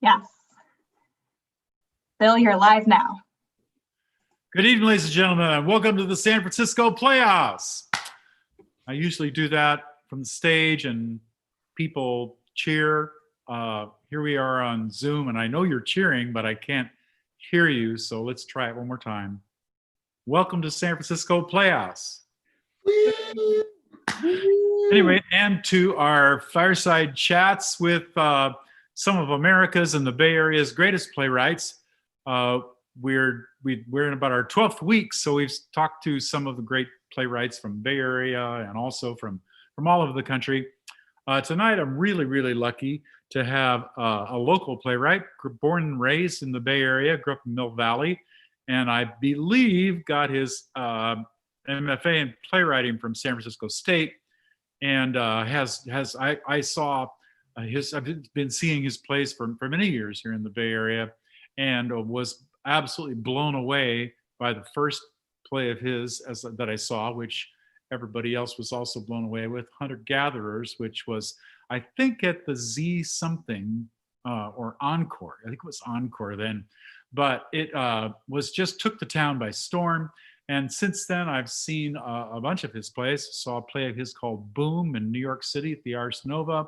Yes. Bill, you're live now. Good evening, ladies and gentlemen, and welcome to the San Francisco Playhouse. I usually do that from the stage and people cheer. Here we are on Zoom, and I know you're cheering, but I can't hear you, so let's try it one more time. Welcome to San Francisco Playhouse. Anyway, and to our fireside chats with some of America's and the Bay Area's greatest playwrights. We're in about our 12th week, so we've talked to some of the great playwrights from Bay Area and also from all over the country. Tonight, I'm really lucky to have a local playwright, born and raised in the Bay Area, grew up in Mill Valley, and I believe got his MFA in playwriting from San Francisco State, and I've been seeing his plays for many years here in the Bay Area, and was absolutely blown away by the first play of his that I saw, which everybody else was also blown away with, Hunter Gatherers, which was, I think, at the Z something or Encore. I think it was Encore then, but it took the town by storm. And since then, I've seen a bunch of his plays. Saw a play of his called Boom in New York City at the Ars Nova,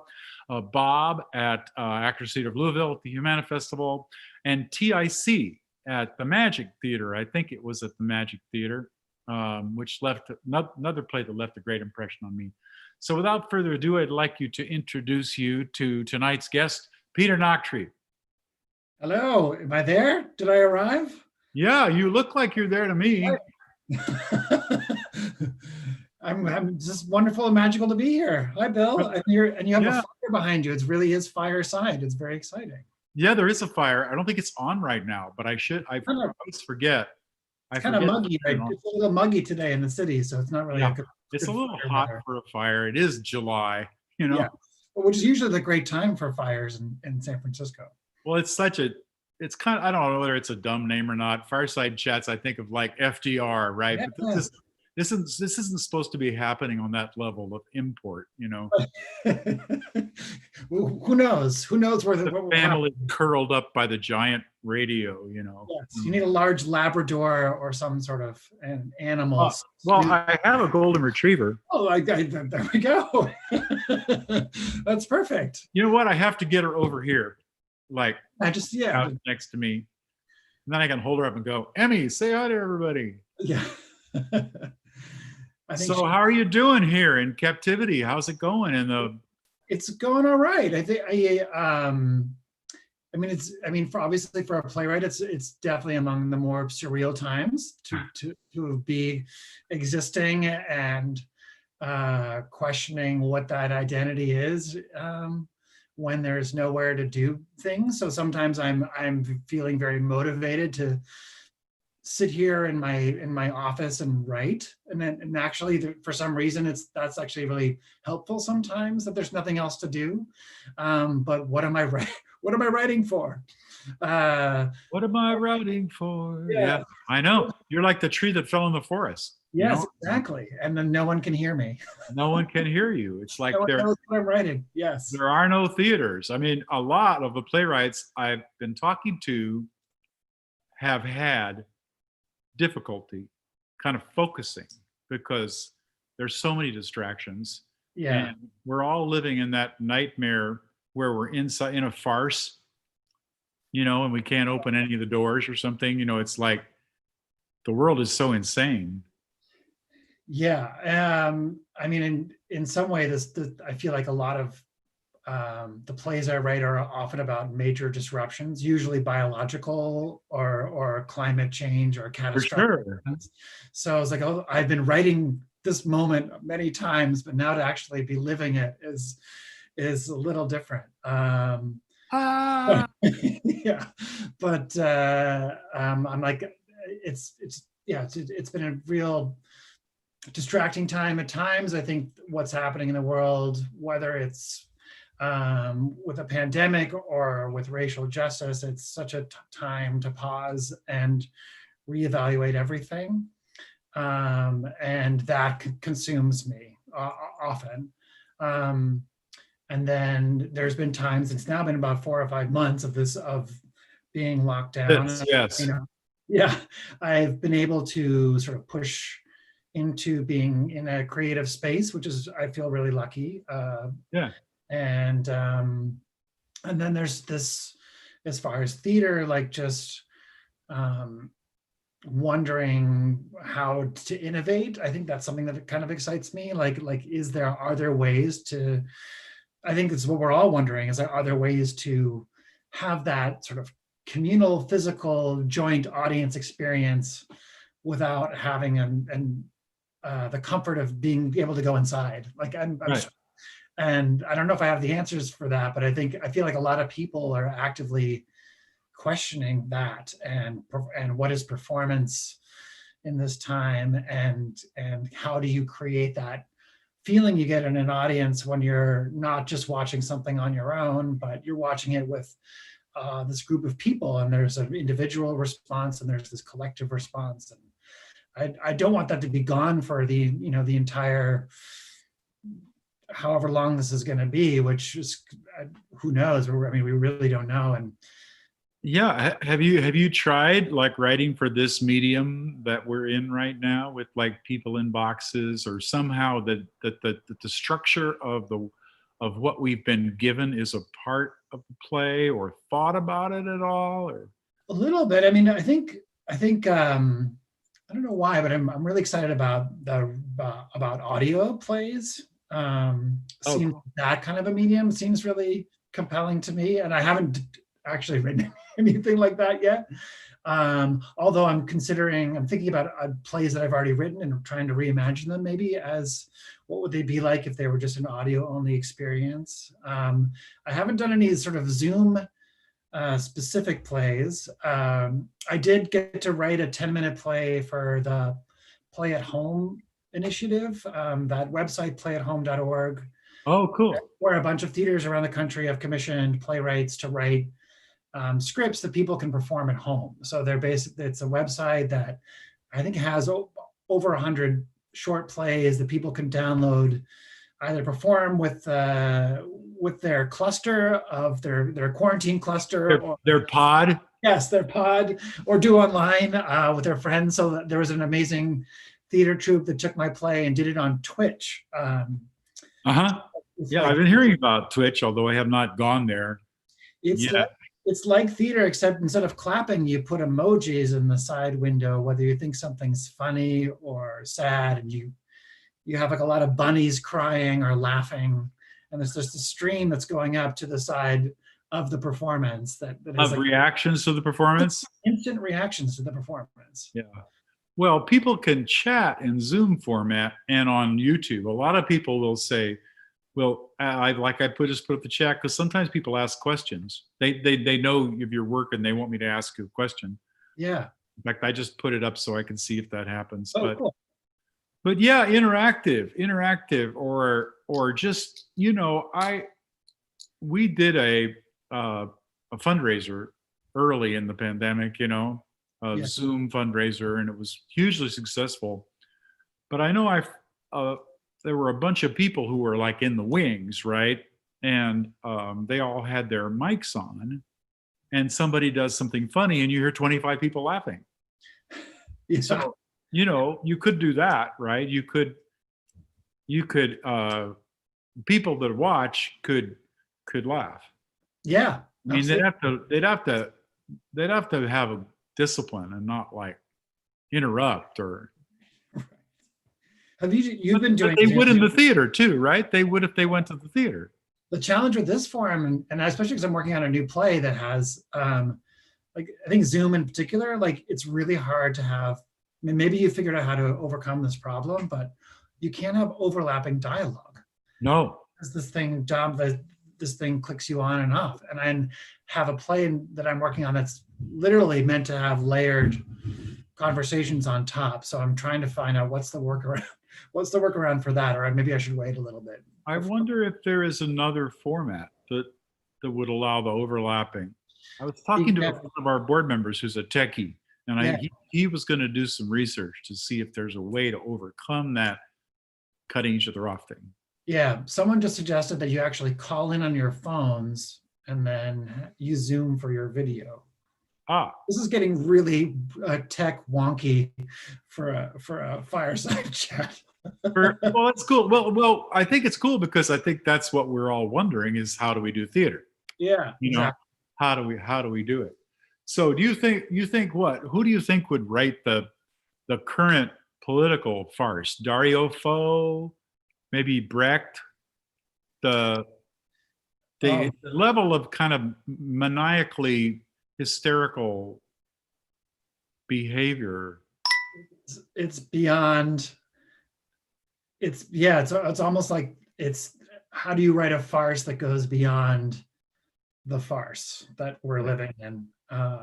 Bob at Actors Theater of Louisville at the Humana Festival, and TIC at the Magic Theater. I think it was at the Magic Theater, which left another play that left a great impression on me. So without further ado, I'd like you to introduce you to tonight's guest, Peter Nachtrieb. Hello, am I there? Did I arrive? Yeah, you look like you're there to me. I'm just wonderful and magical to be here. Hi, Bill. And you have a fire behind you. It's really his fireside. It's very exciting. Yeah, there is a fire. I don't think it's on right now, but I always forget. It's kind of muggy, right? It's a little muggy today in the city, so it's not really a good. It's a little hot for a fire. It is July, you know. Yeah, which is usually the great time for fires in San Francisco. Well, it's kind of, I don't know whether it's a dumb name or not. Fireside chats, I think of like FDR, right? Yeah. But this isn't supposed to be happening on that level of import, you know. Who knows? Who knows where the family curled up by the giant radio, you know. Yes, you need a large Labrador or some sort of an animal. Well, I have a golden retriever. Oh, there we go. That's perfect. You know what? I have to get her over here, like out next to me, and then I can hold her up and go, Emmy, say hi to everybody. Yeah. So how are you doing here in captivity? How's it going? It's going all right. I think obviously for a playwright, it's definitely among the more surreal times to be existing and questioning what that identity is when there's nowhere to do things. So sometimes I'm feeling very motivated to sit here in my office and write, and actually for some reason that's actually really helpful sometimes, that there's nothing else to do. But what am I writing for? What am I writing for? Yeah, I know. You're like the tree that fell in the forest. Yes, you know? Exactly. And then no one can hear me. No one can hear you. It's like no one knows what I'm writing. Yes. There are no theaters. I mean, a lot of the playwrights I've been talking to have had difficulty kind of focusing because there's so many distractions. Yeah. And we're all living in that nightmare where we're inside in a farce, you know, and we can't open any of the doors or something. You know, it's like the world is so insane. Yeah. I mean, in some way, I feel like a lot of the plays I write are often about major disruptions, usually biological or climate change or catastrophic events. So it's like, oh, I've been writing this moment many times, but now to actually be living it is a little different. Yeah, but I'm like, it's been a real distracting time at times. I think what's happening in the world, whether it's with a pandemic or with racial justice, it's such a time to pause and reevaluate everything. And that consumes me often. And then there's been times, it's now been about 4 or 5 months of being locked down. Yes. Yeah, I've been able to sort of push into being in a creative space, which is, I feel really lucky. Yeah. And then there's this, as far as theater, like just wondering how to innovate. I think that's something that kind of excites me. Like, are there ways to, I think it's what we're all wondering, is are there ways to have that sort of communal, physical, joint audience experience without having the comfort of being able to go inside? Like, Right. and I don't know if I have the answers for that, but I feel like a lot of people are actively questioning that, and what is performance in this time, and how do you create that feeling you get in an audience when you're not just watching something on your own, but you're watching it with this group of people, and there's an individual response and there's this collective response. And I don't want that to be gone for the entire, however long this is going to be, which is, who knows? I mean, we really don't know. And Yeah. Have you tried like writing for this medium that we're in right now with like people in boxes, or somehow that the structure of what we've been given is a part of the play, or thought about it at all? Or a little bit. I mean, I think I don't know why, but I'm really excited about about audio plays. oh, Seems cool. that kind of a medium seems really compelling to me, and I haven't actually written anything like that yet. Although I'm thinking about plays that I've already written and trying to reimagine them maybe as what would they be like if they were just an audio only experience. I haven't done any sort of Zoom specific plays. I did get to write a 10-minute play for the Play at Home initiative, that website, playathome.org, Oh, cool. where a bunch of theaters around the country have commissioned playwrights to write scripts that people can perform at home. So it's a website that I think has over 100 short plays that people can download, either perform with their cluster of their quarantine cluster, or Their pod. yes, their pod, or do online with their friends. So there was an amazing theater troupe that took my play and did it on Twitch. Uh-huh. It's Yeah, like I've been hearing about Twitch, although I have not gone there it's like yet. it's like theater, except instead of clapping, you put emojis in the side window, whether you think something's funny or sad, and you have like a lot of bunnies crying or laughing, and there's just a stream that's going up to the side of the performance that is Of like reactions to the performance. instant reactions to the performance. Yeah. Well, people can chat in Zoom format and on YouTube. A lot of people will say, well, I just put up the chat, because sometimes people ask questions. They know of your work and they want me to ask you a question. Yeah. In fact, I just put it up so I can see if that happens. Oh, cool. But yeah, interactive, or just, we did a fundraiser early in the pandemic, a Yeah. Zoom fundraiser, and it was hugely successful. But I know there were a bunch of people who were like in the wings, right? And they all had their mics on, and somebody does something funny, and you hear 25 people laughing. Yeah. So, you could do that, right? You could, people that watch could laugh. Yeah. I mean, Absolutely. they'd have to have a discipline and not like interrupt or. You've been doing But they would in Zoom. the theater too, right? They would if they went to the theater. The challenge with this forum, and especially because I'm working on a new play that has like, I think Zoom in particular, like it's really hard to have, I mean, maybe you figured out how to overcome this problem, but you can't have overlapping dialogue. No. Because this thing clicks you on and off. And I have a play that I'm working on that's literally meant to have layered conversations on top. So I'm trying to find out what's the workaround for that, or maybe I should wait a little bit. I wonder if there is another format that would allow the overlapping. I was talking to one of our board members who's a techie, and he was going to do some research to see if there's a way to overcome that cutting each other off thing. Yeah, someone just suggested that you actually call in on your phones and then use Zoom for your video. Ah, This is getting really tech wonky for a fireside chat. well, that's cool. Well, I think it's cool because I think that's what we're all wondering is how do we do theater? Yeah, You know, exactly. how do we do it? So do you think what? Who do you think would write the current political farce? Dario Fo, maybe Brecht, the Oh, the level of kind of maniacally hysterical behavior. it's beyond. It's yeah. It's almost like it's how do you write a farce that goes beyond the farce that we're living in?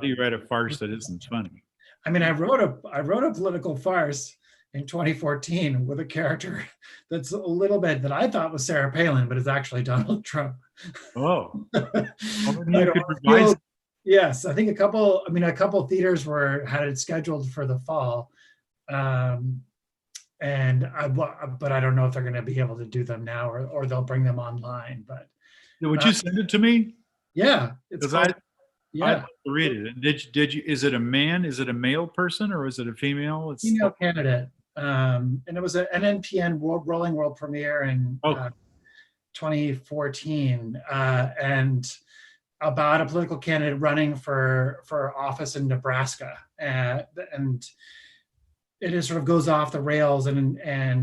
You write a farce that isn't funny. I mean, I wrote a political farce in 2014 with a character that's a little bit that I thought was Sarah Palin, but it's actually Donald Trump. Oh, well, maybe I you don't could feel, revise. yes, I think a couple theaters had it scheduled for the fall. Um, but I don't know if they're going to be able to do them now or they'll bring them online. But Would uh, you send it to me? yeah, it's Because called, I'd yeah, love to read it. And did you? Is it a man? Is it a male person or is it a female? It's female candidate. And it was an NNPN Rolling World premiere in oh 2014, and about a political candidate running for office in Nebraska, and it is sort of goes off the rails, and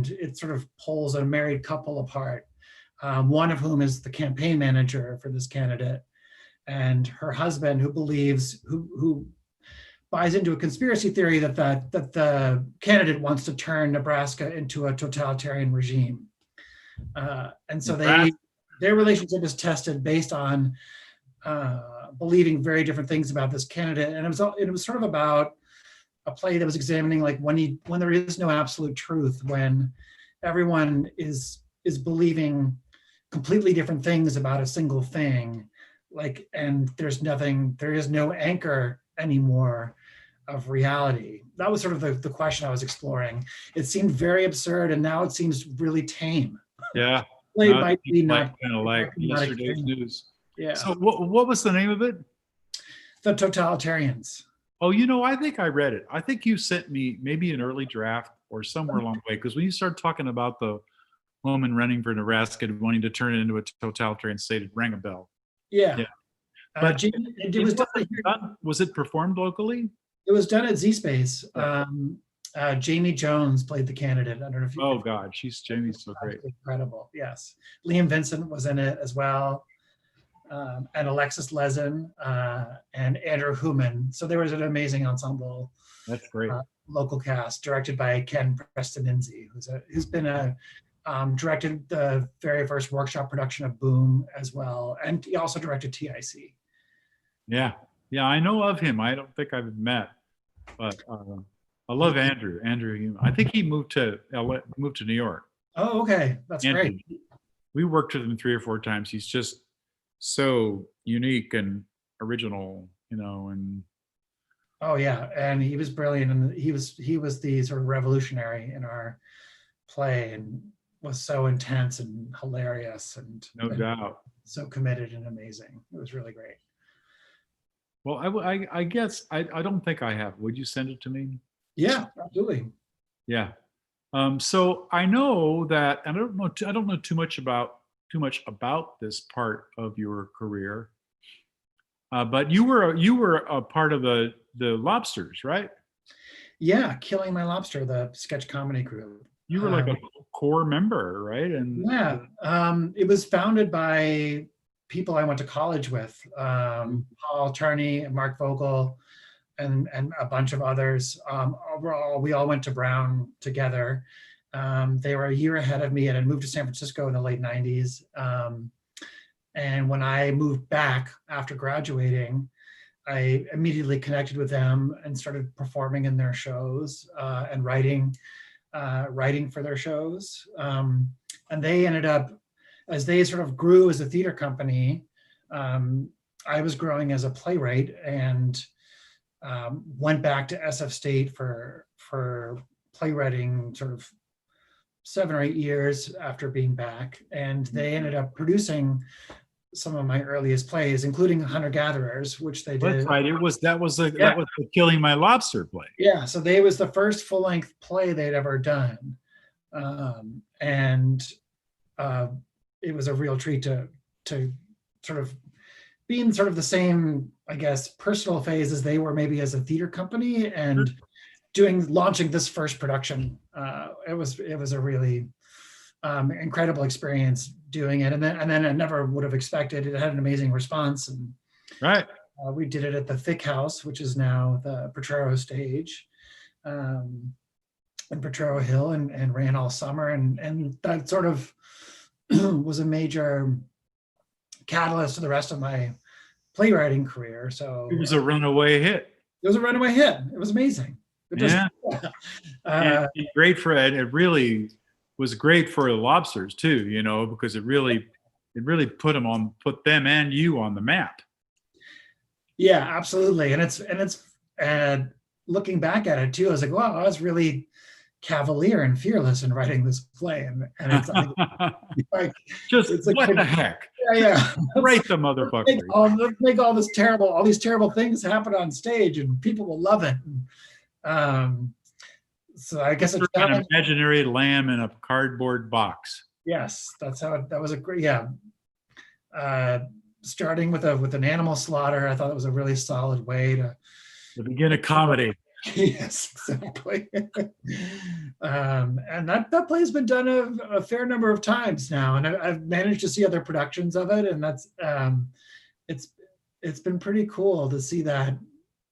it sort of pulls a married couple apart. One of whom is the campaign manager for this candidate, and her husband, who buys into a conspiracy theory that the candidate wants to turn Nebraska into a totalitarian regime. And so Nebraska. their relationship is tested based on believing very different things about this candidate. And it was sort of about a play that was examining like when there is no absolute truth, when everyone is believing completely different things about a single thing, like, and there is no anchor anymore of reality. That was sort of the question I was exploring. It seemed very absurd, and now it seems really tame. Yeah. Play Now it might seems be like not, kind of it like might be not yesterday's extreme. news. Yeah, So what was the name of it? the totalitarians. Oh, I think I read it. I think you sent me maybe an early draft or somewhere along the way. Because when you start talking about the woman running for Nebraska wanting to turn it into a totalitarian state, it rang a bell. Yeah, Yeah. But it it was done. wasn't done. Was it performed locally? It was done at Z Space. Yeah. Jamie Jones played the candidate. I don't know if Oh God, Jamie's so great. incredible. Yes, Liam Vincent was in it as well, and Alexis Lezen and Andrew Human. So there was an amazing ensemble, That's great. local cast directed by Ken Preston-Inzi, who's been directed the very first workshop production of Boom as well, and he also directed TIC. Yeah, yeah, I know of him. I don't think I've met, but I love Andrew. Andrew, I think he moved to moved to New York. Oh, okay, that's great. We worked with him 3 or 4 times. He's just so unique and original, and Oh yeah, and he was brilliant, and he was the sort of revolutionary in our play, and was so intense and hilarious, no and doubt. so committed and amazing. It was really great. Well, I guess I don't think I have. Would you send it to me? Yeah, absolutely. Yeah. So I know that, and I don't know too much about this part of your career, but you were a part of the Lobsters, right? Yeah, Killing My Lobster, the sketch comedy group. You were like a core member, right? And Yeah, it was founded by people I went to college with, Paul Turney and Mark Vogel, and a bunch of others. Overall, we all went to Brown together. They were a year ahead of me and had moved to San Francisco in the late 90s. And when I moved back after graduating, I immediately connected with them and started performing in their shows, and writing for their shows. And they ended up, as they sort of grew as a theater company, I was growing as a playwright, and went back to SF State for playwriting sort of 7 or 8 years after being back, and they ended up producing some of my earliest plays, including Hunter Gatherers, which they That's did. right. That was Yeah. the Killing My Lobster play. Yeah, so they was the first full-length play they'd ever done. And it was a real treat to sort of be in sort of the same, I guess, personal phase as they were maybe as a theater company, and launching this first production. It was a really incredible experience doing it. And then I never would have expected it. Had an amazing response. And Right. we did it at the Thick House, which is now the Potrero stage, in Potrero Hill, and ran all summer. And that sort of was a major catalyst to the rest of my playwriting career. So It was a runaway hit. it was a runaway hit. It was amazing. It just, And great for it. It really was great for the lobsters too, you know, because it really put them and you on the map. Yeah, absolutely. And looking back at it too, I was like, wow, I was really cavalier and fearless in writing this play. And it's like just it's like, what the heck? Yeah. Write the motherfucker. Make all these terrible things happen on stage, and people will love it. So I guess it's an imaginary lamb in a cardboard box. Yes, that was a great, yeah. Starting with an animal slaughter, I thought it was a really solid way to begin a comedy. Yes, exactly. And that play's been done a fair number of times now, and I've managed to see other productions of it, and that's it's been pretty cool to see that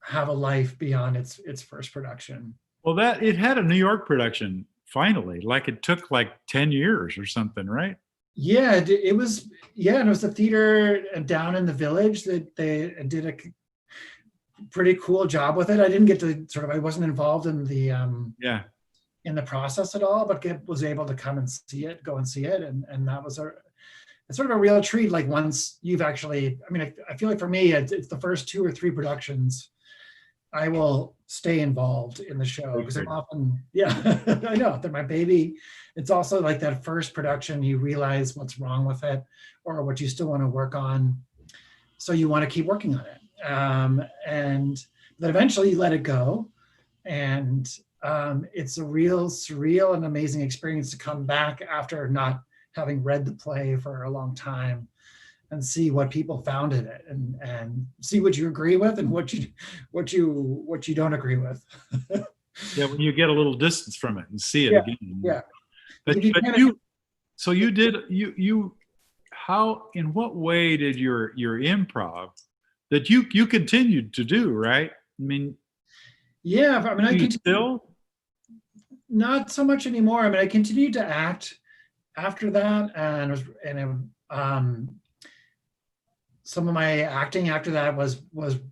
have a life beyond its first production. Well, it had a New York production finally. Like it took like 10 years or something, right? Yeah, it was. Yeah, and it was the theater down in the Village that they did a pretty cool job with it. I didn't get to I wasn't involved in the in the process at all, but was able to come and go and see it, and that was it's sort of a real treat. Like once you've actually, I mean, I feel like for me, it's the first 2 or 3 productions I will stay involved in the show, because I'm often, I know, they're my baby. It's also like that first production, you realize what's wrong with it or what you still want to work on. So you want to keep working on it. And then eventually you let it go. And it's a real surreal and amazing experience to come back after not having read the play for a long time and see what people found in it, and see what you agree with and what you don't agree with. Yeah, when you get a little distance from it and see it again. Yeah. But how, in what way did your improv that you continued to do, right? I mean, yeah, I mean, I continue, still not so much anymore. I mean, I continued to act after that, some of my acting after that was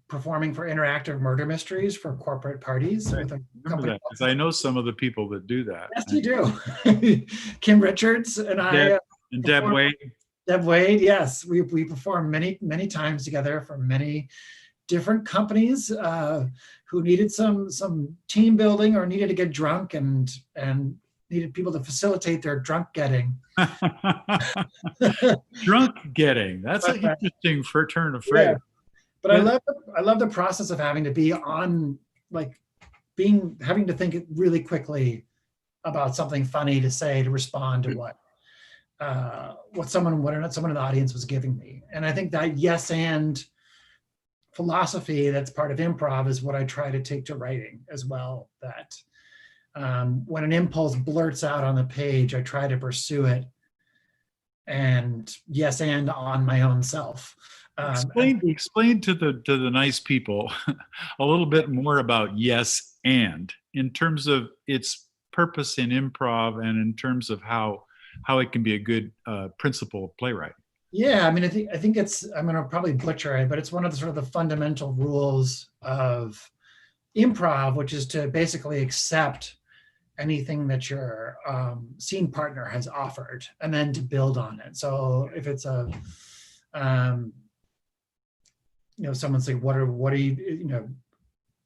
performing for interactive murder mysteries for corporate parties. Right. With a company. Because I know some of the people that do that. Yes, you do. Kim Richards and I. And Deb Wade. Deb Wade, yes. We performed many times together for many different companies who needed some team building or needed to get drunk and needed people to facilitate their drunk getting. Drunk getting. That's an interesting turn of phrase. Yeah. But I love the process of having to be on, like having to think really quickly about something funny to say, to respond to what someone in the audience was giving me. And I think that yes and philosophy that's part of improv is what I try to take to writing as well. That when an impulse blurts out on the page, I try to pursue it and yes and on my own self. Explain to the nice people a little bit more about yes and in terms of its purpose in improv and in terms of how it can be a good principle of playwriting. Yeah, I mean, I think I'm going to probably butcher it, but it's one of the sort of the fundamental rules of improv, which is to basically accept anything that your scene partner has offered and then to build on it. So if it's someone's like, what are you,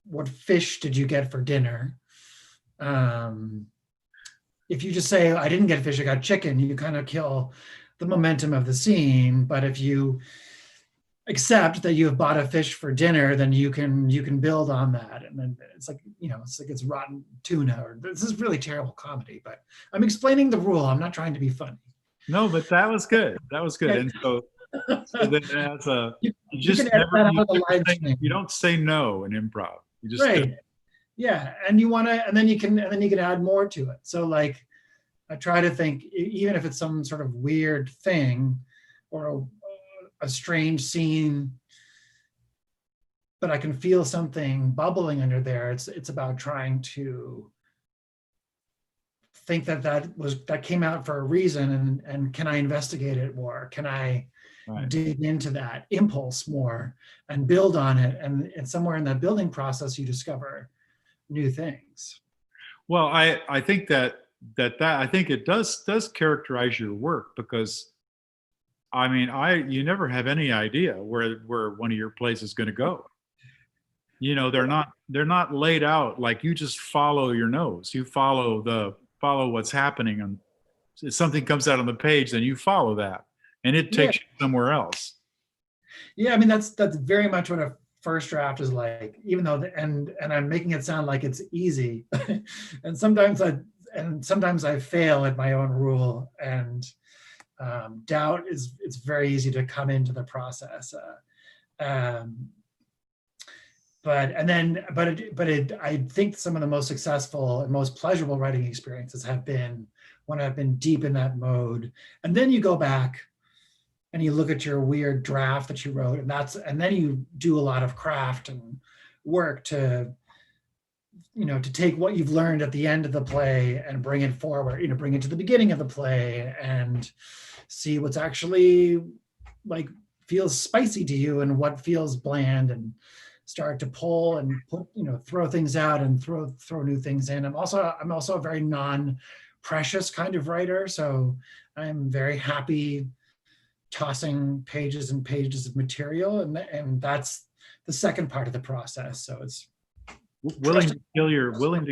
what fish did you get for dinner? if you just say, I didn't get fish, I got chicken, you kind of kill the momentum of the scene. But if you accept that you have bought a fish for dinner, then you can build on that. And then it's like, it's like it's rotten tuna, or this is really terrible comedy, but I'm explaining the rule. I'm not trying to be funny. No, but that was good. That was good. Okay. And so then as a, you, you you can just edit never, that out you of the never live say, stream. you don't say no in improv. You just do. Right. Yeah. And you want to, and then you can add more to it. So like, I try to think, even if it's some sort of weird thing or a strange scene, but I can feel something bubbling under there. It's about trying to think that came out for a reason, and can I investigate it more? Can I Right. dig into that impulse more and build on it? And somewhere in that building process, you discover new things. Well, I think that I think it does characterize your work, because I mean, you never have any idea where one of your plays is going to go. They're not laid out like you just follow your nose. You follow what's happening, and if something comes out on the page, then you follow that, and it Yeah. takes you somewhere else. Yeah, I mean that's very much what a first draft is like, even though and I'm making it sound like it's easy. and sometimes I fail at my own rule, and doubt it's very easy to come into the process. Um, I think some of the most successful and most pleasurable writing experiences have been when I've been deep in that mode, and then you go back and you look at your weird draft that you wrote, and then you do a lot of craft and work to take what you've learned at the end of the play and bring it forward, bring it to the beginning of the play, and see what's actually like feels spicy to you and what feels bland, and start to pull and throw things out and throw new things in. I'm also a very non-precious kind of writer, so I'm very happy tossing pages and pages of material, and that's the second part of the process. So it's Willing to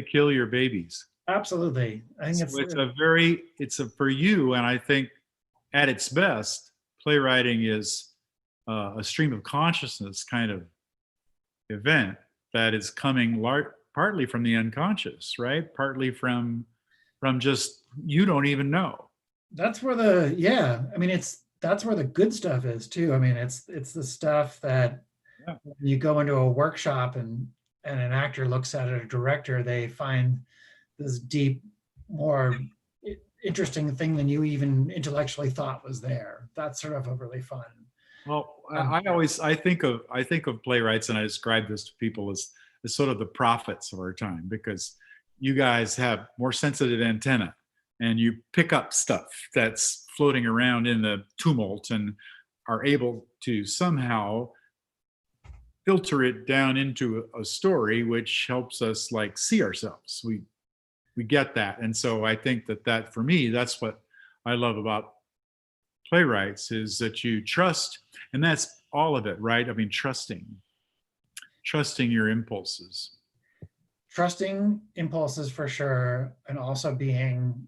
kill your babies. absolutely, I think So it's for you, and I think at its best, playwriting is a stream of consciousness kind of event that is coming partly from the unconscious, right? Partly from just you don't even know. that's where that's where the good stuff is too. I mean, it's the stuff that Yeah. when you go into a workshop and an actor looks at it, a director, they find this deep, more interesting thing than you even intellectually thought was there. That's sort of a really fun. Well, I think of playwrights, and I describe this to people as sort of the prophets of our time, because you guys have more sensitive antenna, and you pick up stuff that's floating around in the tumult and are able to somehow filter it down into a story, which helps us like see ourselves. We get that. And so I think that for me, that's what I love about playwrights, is that you trust, and that's all of it, right? I mean, trusting your impulses. Trusting impulses for sure, and also being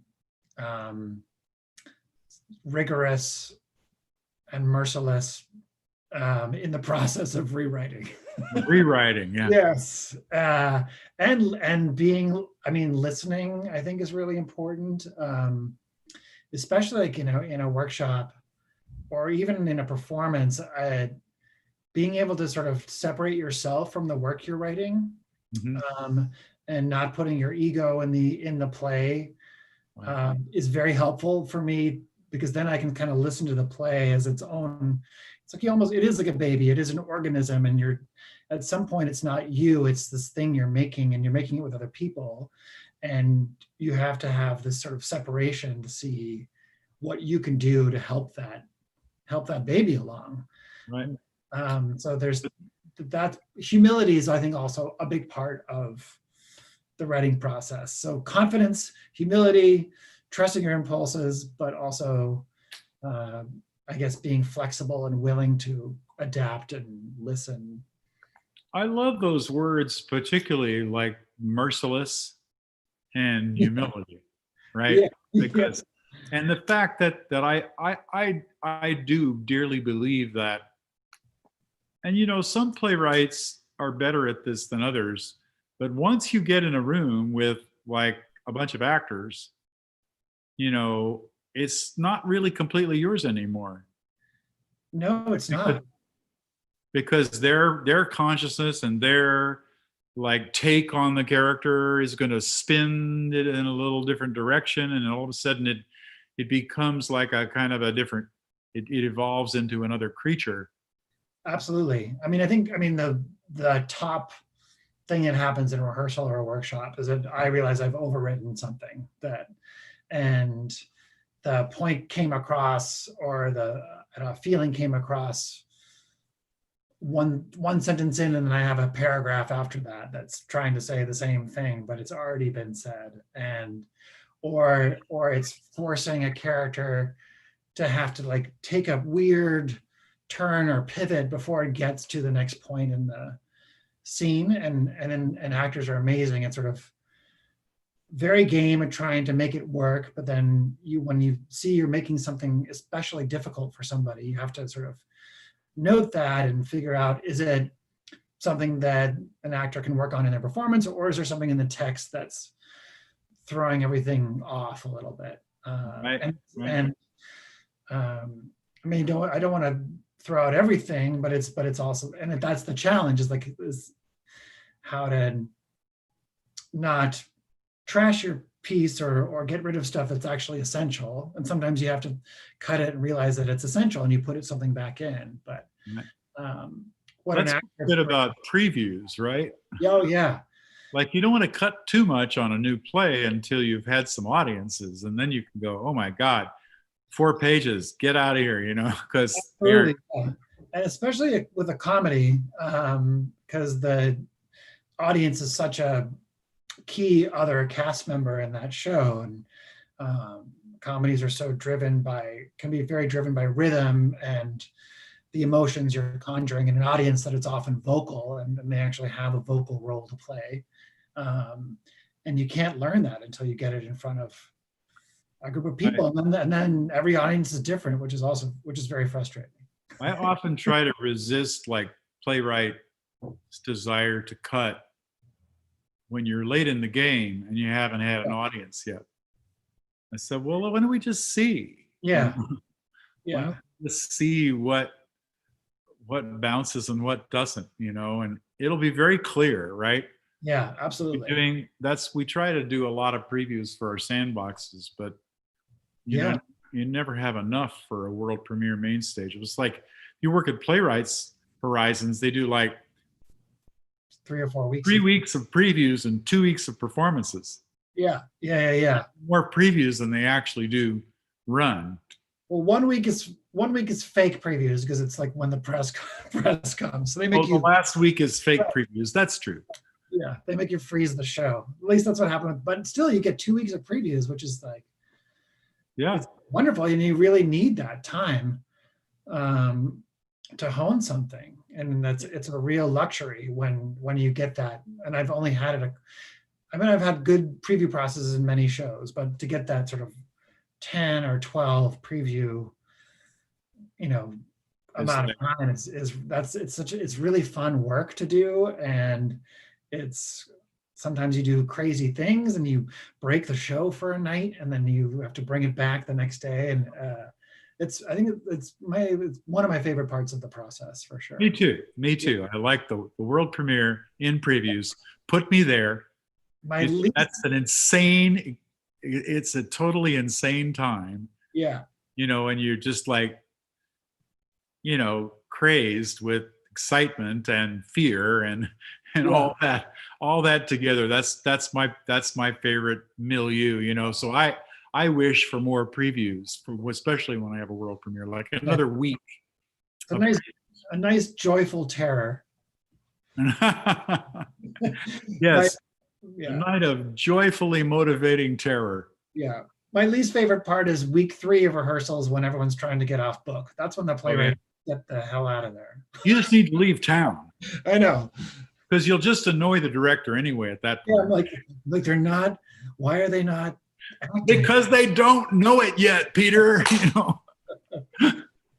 rigorous and merciless in the process of rewriting. Rewriting, yeah. Yes, and being, listening, I think is really important, especially like in a workshop or even in a performance. Being able to sort of separate yourself from the work you're writing, Mhm. and not putting your ego in the play is very helpful for me, because then I can kind of listen to the play as its own. It's like it is like a baby. It is an organism, and you're at some point it's not you. It's this thing you're making, and you're making it with other people, and you have to have this sort of separation to see what you can do to help that baby along. Right. So there's that. Humility is, I think, also a big part of the writing process. So confidence, humility, trusting your impulses, but also, I guess, being flexible and willing to adapt and listen. I love those words, particularly like merciless and humility. right? Yeah. Because, and the fact that I do dearly believe that, and some playwrights are better at this than others, but once you get in a room with like a bunch of actors, it's not really completely yours anymore. No, it's not. Because their consciousness and their like take on the character is going to spin it in a little different direction, and all of a sudden it becomes like a kind of a different, it evolves into another creature. Absolutely. I mean, the top thing that happens in a rehearsal or a workshop is that I realize I've overwritten something, and the point came across, or the feeling came across one sentence in, and then I have a paragraph after that that's trying to say the same thing, but it's already been said, or it's forcing a character to have to like take a weird turn or pivot before it gets to the next point in the scene, and actors are amazing at sort of very game at trying to make it work, but then when you see you're making something especially difficult for somebody, you have to sort of note that and figure out, is it something that an actor can work on in their performance, or is there something in the text that's throwing everything off a little bit? Right. And I mean, I don't want to throw out everything, but it's also, and that's the challenge, is how to not trash your piece or get rid of stuff that's actually essential. And sometimes you have to cut it and realize that it's essential, and you put something back in. But what that's an actor good about previews, right? Oh yeah. Like you don't want to cut too much on a new play until you've had some audiences, and then you can go, oh my God, 4 pages, get out of here, because Absolutely. Yeah. And especially with a comedy, because the audience is such a key other cast member in that show, and comedies are so can be very driven by rhythm and the emotions you're conjuring in an audience, that it's often vocal, and they actually have a vocal role to play, and you can't learn that until you get it in front of a group of people, right. and then every audience is different, which is very frustrating. I often try to resist like playwright's desire to cut when you're late in the game and you haven't had an audience yet. I said, well, why don't we just see? Yeah. Yeah. Why don't we just see what bounces and what doesn't, and it'll be very clear, right? Yeah, absolutely. We try to do a lot of previews for our sandboxes, but you never have enough for a world premiere main stage. It was like you work at Playwrights Horizons, they do like 3 or 4 weeks. 3 weeks of previews and 2 weeks of performances. Yeah. More previews than they actually do run. Well, 1 week is fake previews, because it's like when the press comes. So they make the last week is fake previews. That's true. Yeah, they make you freeze the show. At least that's what happened. But still, you get 2 weeks of previews, which is like, it's wonderful, and you really need that time to hone something, and it's a real luxury when you get that. And I've only had I've had good preview processes in many shows, but to get that sort of 10 or 12 preview, amount of time it's really fun work to do, and it's sometimes you do crazy things and you break the show for a night, and then you have to bring it back the next day, and I think it's one of my favorite parts of the process, for sure. Me too. Yeah. I like the world premiere in previews. Put me there. That's an insane. It's a totally insane time. Yeah. And you're just like, crazed with excitement and fear and all that together. That's my favorite milieu. So I wish for more previews, especially when I have a world premiere, like another week. It's a nice joyful terror. Yes. A night of joyfully motivating terror. Yeah. My least favorite part is week 3 of rehearsals, when everyone's trying to get off book. That's when the playwright get the hell out of there. You just need to leave town. I know. Because you'll just annoy the director anyway at that point. Yeah, like they're not, why are they not acting. Because they don't know it yet, Peter.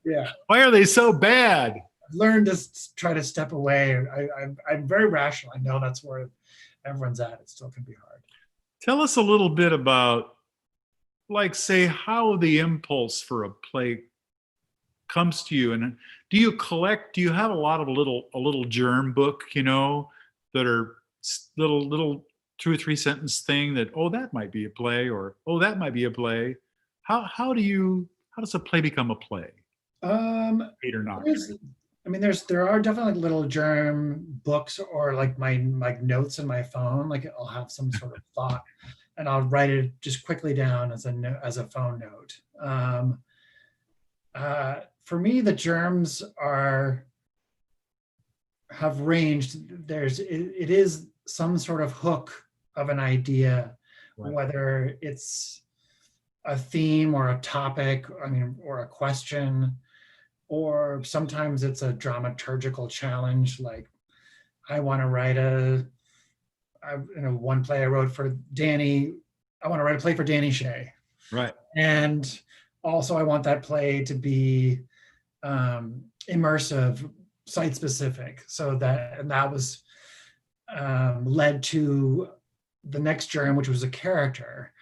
Yeah. Why are they so bad? I've learned to try to step away. I'm very rational. I know that's where everyone's at. It still can be hard. Tell us a little bit about, like, say, how the impulse for a play comes to you, and do you have a lot of a little germ book, that are little 2 or 3 sentence thing that, oh, that might be a play, or oh, that might be a play. How does a play become a play? Peter Nachtrieb. There are definitely little germ books, or like my notes in my phone. Like I'll have some sort of thought, and I'll write it just quickly down as a phone note. For me, the germs have ranged. It is some sort of hook of an idea, Right. whether it's a theme or a topic, or a question, or sometimes it's a dramaturgical challenge. Like I want to write one play I wrote for Danny. I want to write a play for Danny Shea. Right. And also I want that play to be immersive, site specific. And that was led to the next germ, which was a character.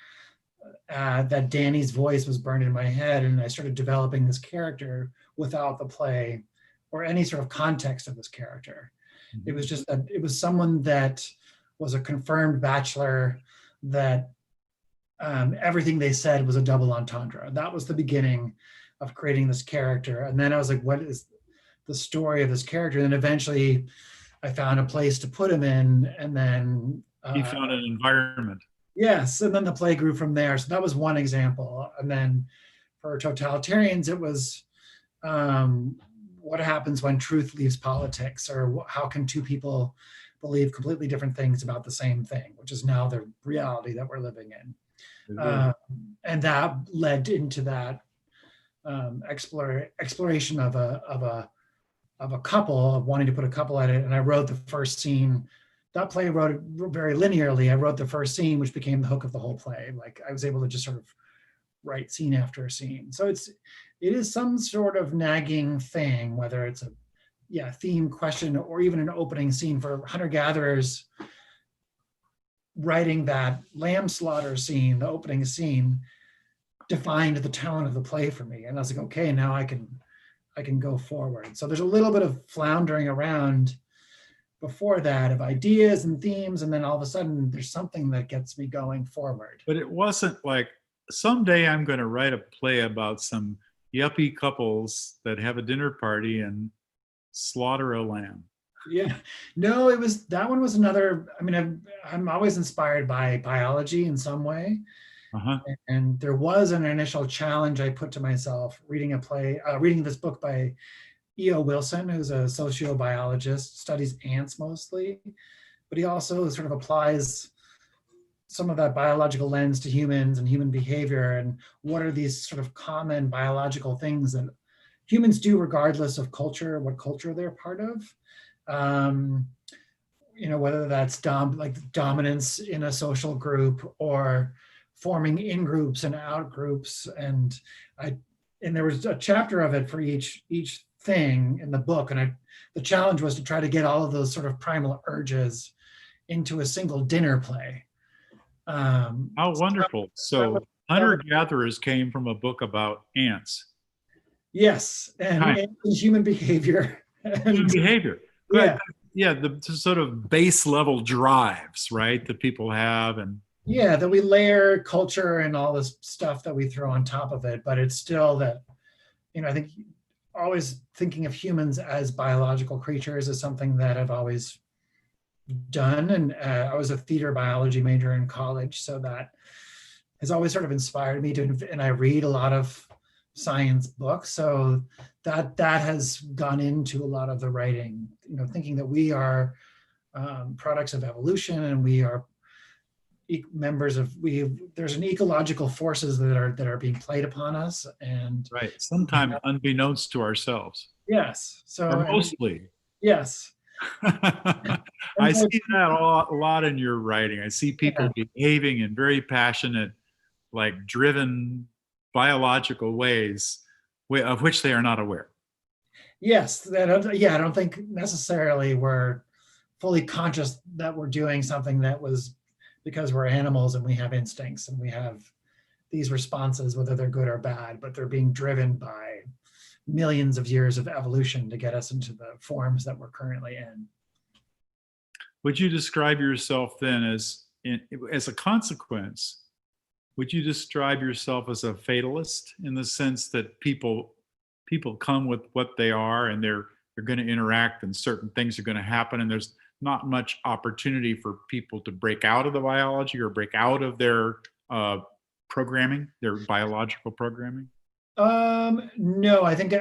That Danny's voice was burned in my head, and I started developing this character without the play or any sort of context of this character. Mm-hmm. It was just that it was someone that was a confirmed bachelor, that everything they said was a double entendre. That was the beginning of creating this character. And then I was like, what is the story of this character? And then eventually I found a place to put him in, and then you found an environment. Yes, and then the play grew from there. So that was one example. And then for totalitarians, it was what happens when truth leaves politics, or how can two people believe completely different things about the same thing, which is now the reality that we're living in. And that led into that exploration of a couple, of wanting to put a couple at it. And I wrote the first scene. That play wrote it very linearly. I wrote the first scene, which became the hook of the whole play. Like I was able to just sort of write scene after scene. So it is some sort of nagging thing, whether it's a theme, question, or even an opening scene. For hunter-gatherers, writing that lamb slaughter scene, the opening scene, defined the tone of the play for me. And I was like, okay, now I can go forward. So there's a little bit of floundering around before that of ideas and themes, and then all of a sudden there's something that gets me going forward. But it wasn't like, someday I'm going to write a play about some yuppie couples that have a dinner party and slaughter a lamb. Yeah, no, that one was another. I'm always inspired by biology in some way. Uh-huh. And there was an initial challenge I put to myself reading this book by E.O. Wilson, who's a sociobiologist, studies ants mostly, but he also sort of applies some of that biological lens to humans and human behavior, and what are these sort of common biological things that humans do regardless of culture, what culture they're part of. Whether that's dominance in a social group, or forming in groups and out groups. And there was a chapter of it for each thing in the book. And the challenge was to try to get all of those sort of primal urges into a single dinner play. How wonderful. So hunter-gatherers came from a book about ants. Yes, and human behavior. Human behavior. The sort of base level drives, right, that people have. And that we layer culture and all this stuff that we throw on top of it, but it's still that, I think always thinking of humans as biological creatures is something that I've always done. And I was a theater biology major in college, so that has always sort of inspired me and I read a lot of science books, so that has gone into a lot of the writing, thinking that we are products of evolution, and we are members of there's an ecological forces that are being played upon us, and right, sometimes unbeknownst to ourselves. Yes. So or mostly. Yes. I see that a lot in your writing. I see people behaving in very passionate, like driven biological ways of which they are not aware. Yes, I don't think necessarily we're fully conscious that we're doing something that was because we're animals and we have instincts and we have these responses, whether they're good or bad, but they're being driven by millions of years of evolution to get us into the forms that we're currently in. Would you describe yourself then as a consequence? Would you describe yourself as a fatalist in the sense that people come with what they are and they're going to interact and certain things are going to happen and there's not much opportunity for people to break out of the biology or break out of their programming, their biological programming? No, I think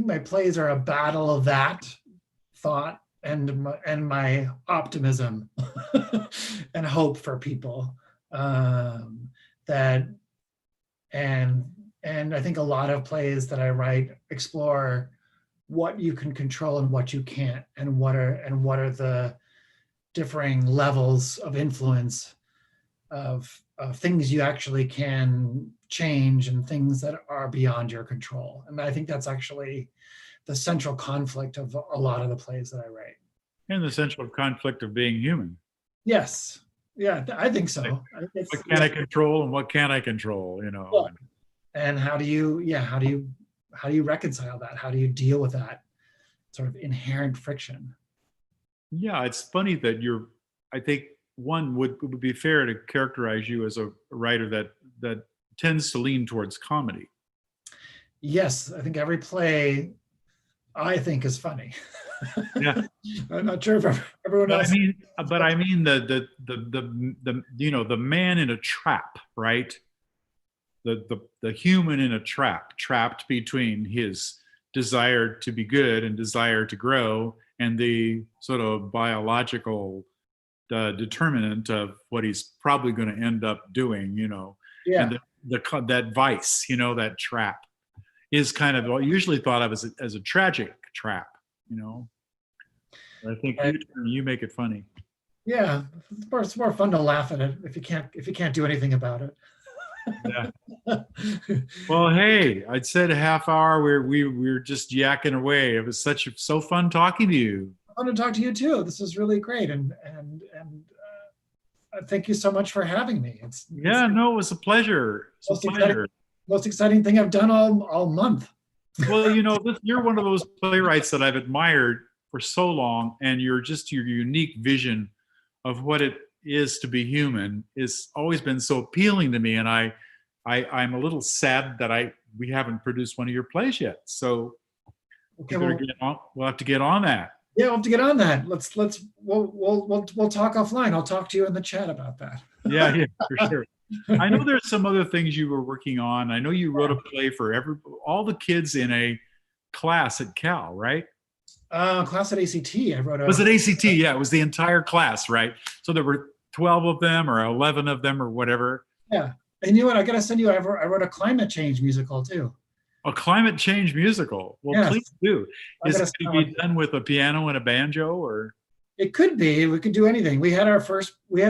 my plays are a battle of that thought and my optimism and hope for people. That and I think a lot of plays that I write explore what you can control and what you can't, and what are the differing levels of influence of things you actually can change and things that are beyond your control. And I think that's actually the central conflict of a lot of the plays that I write. And the central conflict of being human. Yes. Yeah, I think so. What can I control and what can't I control, you know? Yeah. And how do you reconcile that? How do you deal with that sort of inherent friction? Yeah, it's funny that I think one would be fair to characterize you as a writer that tends to lean towards comedy. Yes, I think every play I think is funny. Yeah. I'm not sure if everyone else. I mean the the man in a trap, right? The human in a trap, trapped between his desire to be good and desire to grow, and the sort of biological determinant of what he's probably going to end up doing, you know. Yeah. And that vice, you know, that trap is kind of usually thought of as a tragic trap, you know. I think you make it funny. Yeah, it's more fun to laugh at it if you can't do anything about it. Yeah. Well, hey, I'd said a half hour where we were just yakking away. It was so fun talking to you. I want to talk to you too. This is really great, and thank you so much for having me. It was a pleasure. Most exciting thing I've done all month. Well, you know, you're one of those playwrights that I've admired for so long, and your unique vision of what it is to be human has always been so appealing to me, and I'm a little sad that we haven't produced one of your plays yet. So we'll have to get on that. Yeah, we'll have to get on that. We'll talk offline. I'll talk to you in the chat about that. Yeah, for sure. I know there's some other things you were working on. I know you wrote a play for all the kids in a class at Cal, right? Class at ACT. Was it ACT? Yeah, it was the entire class, right? So there were 12 of them or 11 of them or whatever. Yeah. And you know what? I got to send you, I wrote a climate change musical too. A climate change musical? Well, yes. Please do. Is it going to be done with a piano and a banjo, or? It could be. We could do anything. We had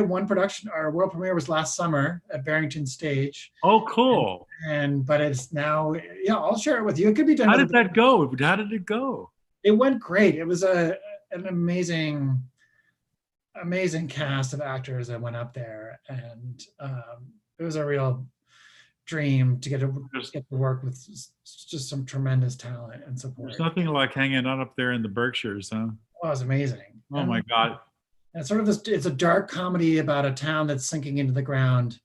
one production. Our world premiere was last summer at Barrington Stage. Oh, cool. But it's now, I'll share it with you. It could be done. How did that go? How did it go? It went great. It was an amazing cast of actors that went up there, and it was a real dream to get to work with just some tremendous talent and support. There's nothing like hanging out up there in the Berkshires, huh? Oh, it was amazing. Oh my God. And sort of it's a dark comedy about a town that's sinking into the ground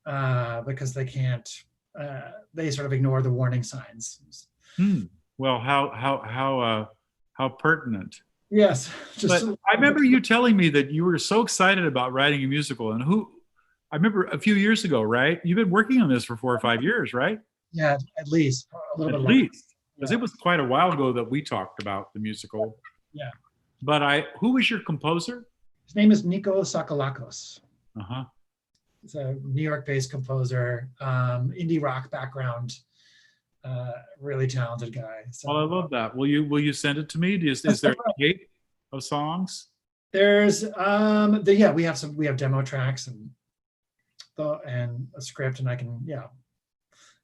because they can't, they sort of ignore the warning signs. Well, how pertinent. Yes. I remember you telling me that you were so excited about writing a musical, and I remember a few years ago, right? You've been working on this for 4 or 5 years, right? Yeah, at least. A little bit. At least. Because it was quite a while ago that we talked about the musical. Yeah. But who was your composer? His name is Nico Sakalakos. Uh-huh. He's a New York-based composer, indie rock background, really talented guy. So, I love that. Will you send it to me? Is there a tape of songs? There's we have demo tracks, and and a script, and I can,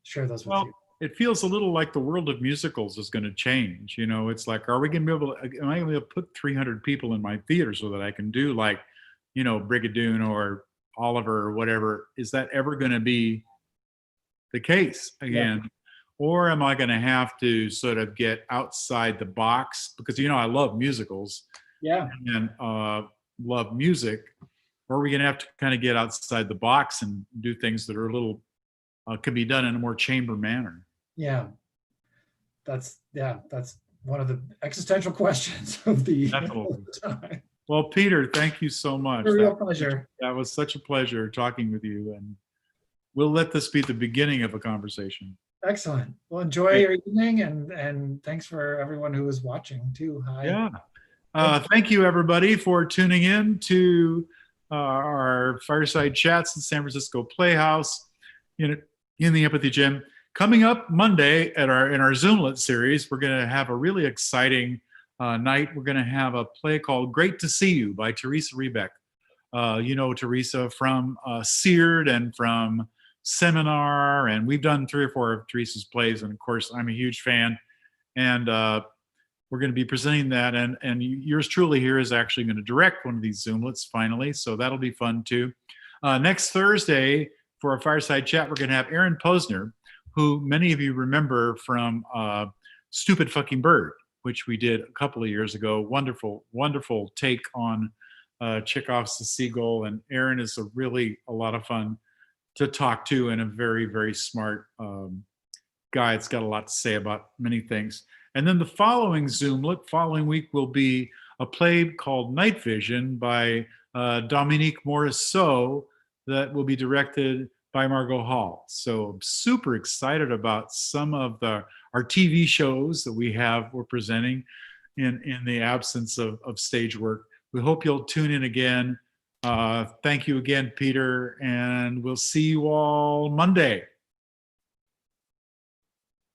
share those with Well, you. it feels a little like the world of musicals is going to change. You know, it's like, are we going to be able to, am I going to be able to put 300 people in my theater so that I can do like, you know, Brigadoon or Oliver or whatever? Is that ever going to be the case again? Yeah. Or am I going to have to sort of get outside the box? Because, you know, I love musicals Yeah. and love music. Or are we going to have to kind of get outside the box and do things that are a little, can be done in a more chamber manner? Yeah. That's one of the existential questions of the Definitely. time. Well, Peter, thank you so much. A real pleasure. That was such a pleasure talking with you. And we'll let this be the beginning of a conversation. Excellent. Well, enjoy your evening, and thanks for everyone who is watching too. Hi. Yeah. Thank you, everybody, for tuning in to our Fireside Chats in San Francisco Playhouse in the Empathy Gym. Coming up Monday in our Zoomlet series, we're going to have a really exciting night. We're going to have a play called Great to See You by Teresa Rebeck. You know Teresa from Seared and from Seminar, and we've done 3 or 4 of Teresa's plays, and of course I'm a huge fan. And we're going to be presenting that, and yours truly here is actually going to direct one of these Zoomlets finally, so that'll be fun too. Next Thursday for our Fireside Chat, we're going to have Aaron Posner, who many of you remember from Stupid Fucking Bird, which we did a couple of years ago. Wonderful, wonderful take on Chekhov's The Seagull, and Aaron is a lot of fun to talk to, and a very, very smart guy. It's got a lot to say about many things. And then the following Zoomlet, following week, will be a play called Night Vision by Dominique Morisseau that will be directed by Margot Hall. So I'm super excited about some of our TV shows that we're presenting in the absence of stage work. We hope you'll tune in again. Thank you again, Peter, and we'll see you all Monday.